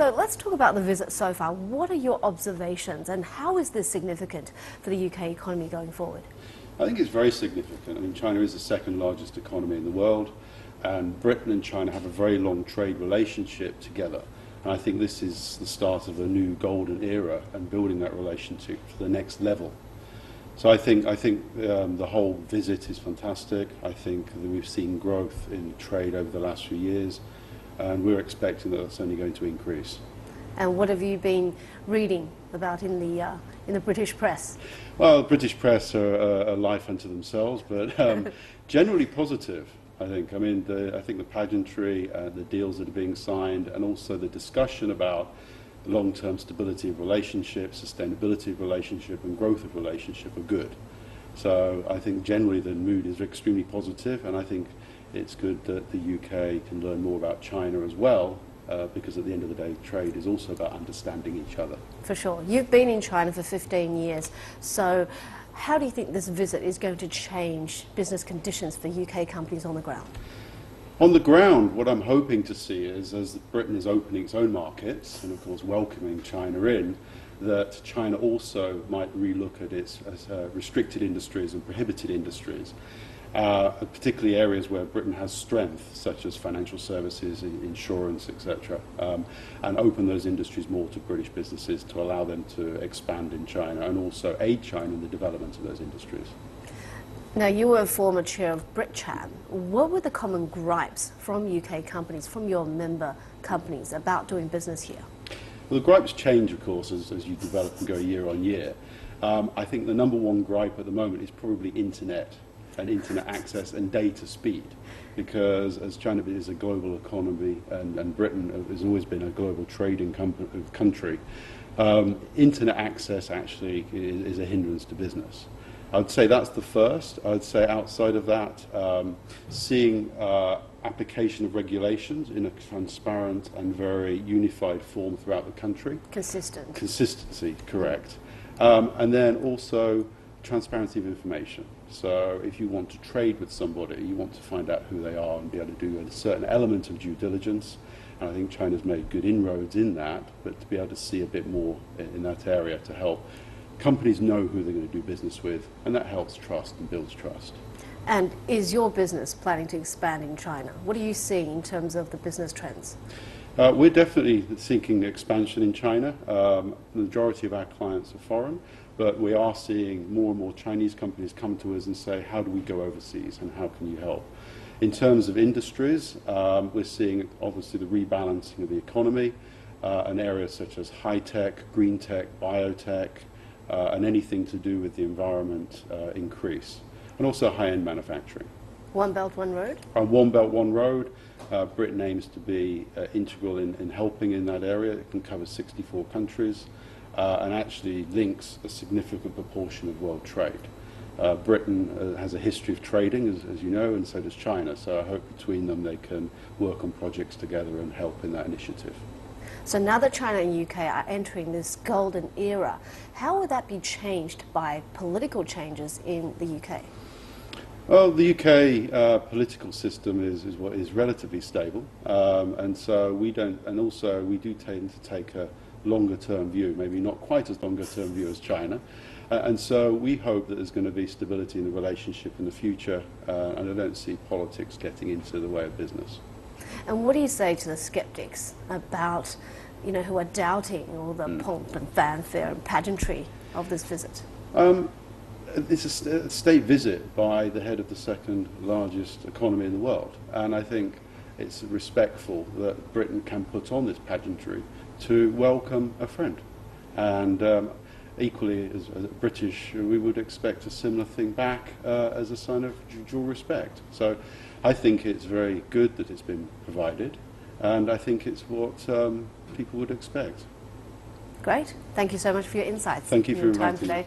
So let's talk about the visit so far. What are your observations and how is this significant for the UK economy going forward? I think it's very significant. I mean, China is the second largest economy in the world, and Britain and China have a very long trade relationship together. And I think this is the start of a new golden era and building that relationship to the next level. So I think the whole visit is fantastic. I think that we've seen growth in trade over the last few years, and we're expecting that that's only going to increase. And what have you been reading about in the British press? Well, the British press are a life unto themselves, but generally positive, I think. I mean, I think the pageantry, the deals that are being signed, and also the discussion about long-term stability of relationship, sustainability of relationship, and growth of relationship are good. So I think generally the mood is extremely positive, and I think it's good that the UK can learn more about China as well, because at the end of the day, trade is also about understanding each other. For sure. You've been in China for 15 years, so how do you think this visit is going to change business conditions for UK companies on the ground? On the ground, what I'm hoping to see is, as Britain is opening its own markets, and of course welcoming China in, that China also might relook at its restricted industries and prohibited industries, particularly areas where Britain has strength, such as financial services, insurance, etc., and open those industries more to British businesses to allow them to expand in China and also aid China in the development of those industries. Now, you were a former chair of BritCham. What were the common gripes from UK companies, from your member companies, about doing business here? Well, the gripes change, of course, as you develop and go year on year. I think the number one gripe at the moment is probably internet and internet access and data speed, because as China is a global economy and Britain has always been a global trading country, internet access actually is a hindrance to business. I would say that's the first. I would say outside of that, seeing application of regulations in a transparent and very unified form throughout the country. Consistent. Consistency, correct. And then also transparency of information. So if you want to trade with somebody, you want to find out who they are and be able to do a certain element of due diligence. And I think China's made good inroads in that, but to be able to see a bit more in that area to help companies know who they're going to do business with, and that helps trust and builds trust. And is your business planning to expand in China? What are you seeing in terms of the business trends? We're definitely seeking expansion in China. The majority of our clients are foreign, but we are seeing more and more Chinese companies come to us and say, how do we go overseas and how can you help? In terms of industries, we're seeing obviously the rebalancing of the economy, and areas such as high-tech, green tech, biotech, and anything to do with the environment increase, and also high-end manufacturing. One Belt, One Road? One Belt, One Road. Britain aims to be integral in helping in that area. It can cover 64 countries and actually links a significant proportion of world trade. Britain has a history of trading, as you know, and so does China. So I hope between them they can work on projects together and help in that initiative. So now that China and UK are entering this golden era, how would that be changed by political changes in the UK? Well, the UK political system is relatively stable, and so we don't, and also we do tend to take a longer-term view, maybe not quite as longer-term view as China, and so we hope that there's going to be stability in the relationship in the future, and I don't see politics getting into the way of business. And what do you say to the skeptics about, who are doubting all the pomp and fanfare and pageantry of this visit? It's a state visit by the head of the second largest economy in the world, and I think it's respectful that Britain can put on this pageantry to welcome a friend. And equally, as British, we would expect a similar thing back as a sign of dual respect. So I think it's very good that it's been provided, and I think it's what people would expect. Great. Thank you so much for your insights. Thank you for your time inviting me. today.